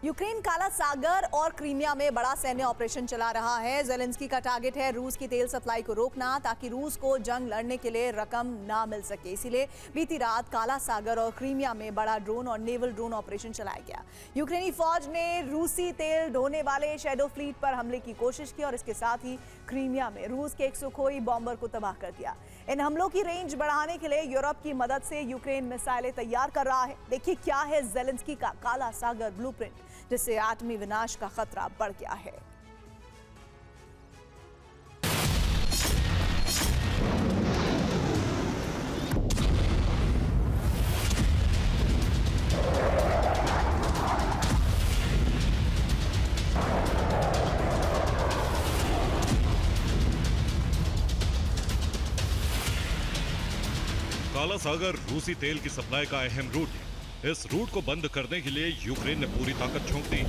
Ukraine काला सागर और Crimea में बड़ा सैन्य ऑपरेशन चला रहा है। ज़ेलेंस्की का टारगेट है रूस की तेल सप्लाई को रोकना, ताकि रूस को जंग लड़ने के लिए रकम ना मिल सके। इसीलिए बीती रात काला सागर और क्रीमिया में बड़ा ड्रोन और नेवल ड्रोन ऑपरेशन चलाया गया। यूक्रेनी फौज ने रूसी तेल ढोने वाले शैडो फ्लीट पर हमले की कोशिश की और इसके साथ ही क्रीमिया में रूस के एक सुखोई बॉम्बर को तबाह कर दिया। इन हमलों की रेंज बढ़ाने के लिए यूरोप की मदद से यूक्रेन मिसाइलें तैयार कर रहा है। देखिए क्या है ज़ेलेंस्की का काला सागर ब्लूप्रिंट, जिससे आत्मी विनाश का खतरा बढ़ गया है। काला सागर रूसी तेल की सप्लाई का अहम रूट है। इस रूट को बंद करने के लिए यूक्रेन ने पूरी ताकत झोंक दी।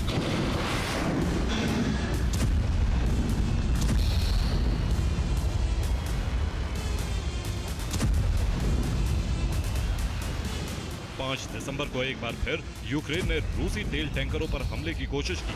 पांच दिसंबर को एक बार फिर यूक्रेन ने रूसी तेल टैंकरों पर हमले की कोशिश की।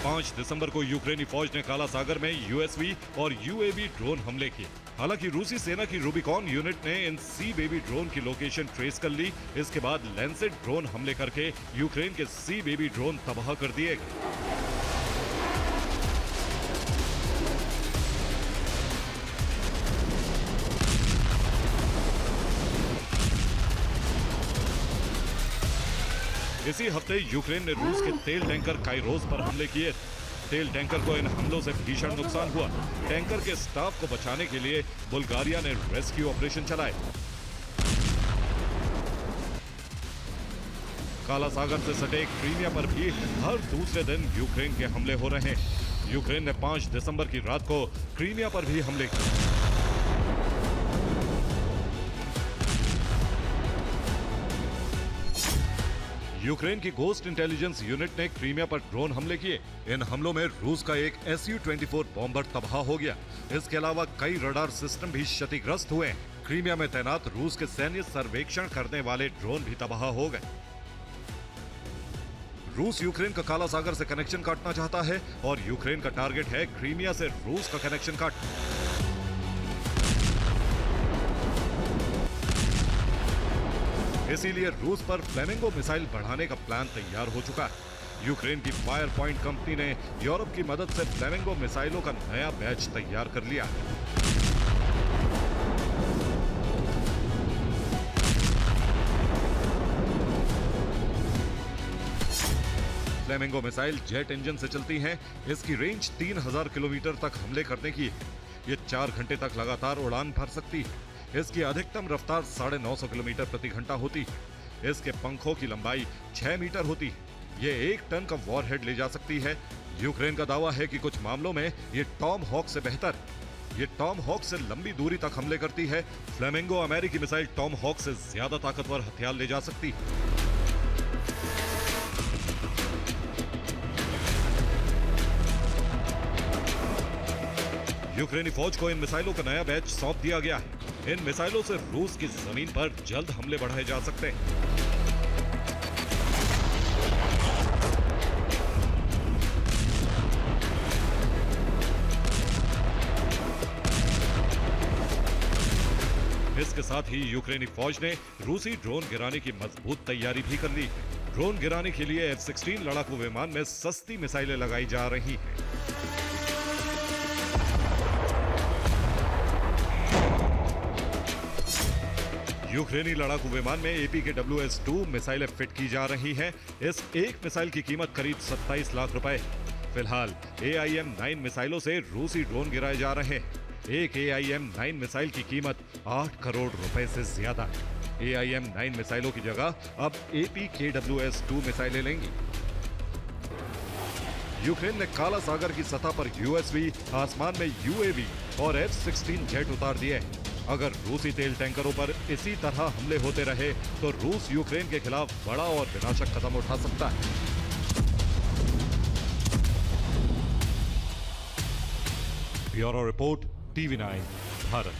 5 दिसंबर को यूक्रेनी फौज ने काला सागर में यूएसवी और यूएवी ड्रोन हमले किए। हालांकि रूसी सेना की रूबिकॉन यूनिट ने इन सी बेबी ड्रोन की लोकेशन ट्रेस कर ली। इसके बाद लैंसेट ड्रोन हमले करके यूक्रेन के सी बेबी ड्रोन तबाह कर दिए गए। इसी हफ्ते यूक्रेन ने रूस के तेल टैंकर काइरोस पर हमले किए। तेल टैंकर को इन हमलों से भीषण नुकसान हुआ। टैंकर के स्टाफ को बचाने के लिए बुल्गारिया ने रेस्क्यू ऑपरेशन चलाए। काला सागर से सटे क्रीमिया पर भी हर दूसरे दिन यूक्रेन के हमले हो रहे हैं। यूक्रेन ने 5 दिसंबर की रात को क्रीमिया पर भी हमले किए। यूक्रेन की गोस्ट इंटेलिजेंस यूनिट ने क्रीमिया पर ड्रोन हमले किए। इन हमलों में रूस का एक Su-24 बॉम्बर तबाह हो गया। इसके अलावा कई रडार सिस्टम भी क्षतिग्रस्त हुए। क्रीमिया में तैनात रूस के सैन्य सर्वेक्षण करने वाले ड्रोन भी तबाह हो गए। रूस यूक्रेन का काला सागर से कनेक्शन काटना चाहता है और यूक्रेन का टारगेट है क्रीमिया से रूस का कनेक्शन काटना। इसीलिए रूस पर फ्लेमिंगो मिसाइल बढ़ाने का प्लान तैयार हो चुका है। यूक्रेन की फायर पॉइंट कंपनी ने यूरोप की मदद से फ्लेमिंगो मिसाइलों का नया बैच तैयार कर लिया है। फ्लेमिंगो मिसाइल जेट इंजन से चलती हैं। इसकी रेंज 3000 किलोमीटर तक हमले करने की है। ये 4 घंटे तक लगातार उड़ान भर सकती है। इसकी अधिकतम रफ्तार 950 किलोमीटर प्रति घंटा होती है। इसके पंखों की लंबाई 6 मीटर होती है। ये 1 टन का वॉरहेड ले जा सकती है। यूक्रेन का दावा है कि कुछ मामलों में ये टॉम हॉक से बेहतर है। ये टॉम हॉक से लंबी दूरी तक हमले करती है। फ्लेमिंगो अमेरिकी मिसाइल टॉम हॉक से ज्यादा ताकतवर हथियार ले जा सकती है। यूक्रेनी फौज को इन मिसाइलों का नया बैच सौंप दिया गया है। इन मिसाइलों से रूस की जमीन पर जल्द हमले बढ़ाए जा सकते हैं। इसके साथ ही यूक्रेनी फौज ने रूसी ड्रोन गिराने की मजबूत तैयारी भी कर ली। ड्रोन गिराने के लिए F-16 लड़ाकू विमान में सस्ती मिसाइलें लगाई जा रही हैं। यूक्रेनी लड़ाकू विमान में APKWS-2 मिसाइलें फिट की जा रही हैं। इस एक मिसाइल की कीमत करीब 27 लाख रुपए। फिलहाल AIM-9 मिसाइलों से रूसी ड्रोन गिराए जा रहे हैं। एक AIM-9 मिसाइल की कीमत 8 करोड़ रुपए से ज्यादा है। AIM-9 मिसाइलों की जगह अब APKWS-2 मिसाइलें लेंगी। यूक्रेन ने काला सागर की सतह पर USV, आसमान में UAV और F-16 जेट उतार दिए। अगर रूसी तेल टैंकरों पर इसी तरह हमले होते रहे तो रूस यूक्रेन के खिलाफ बड़ा और विनाशक कदम उठा सकता है। Bureau report, TV9 Bharat.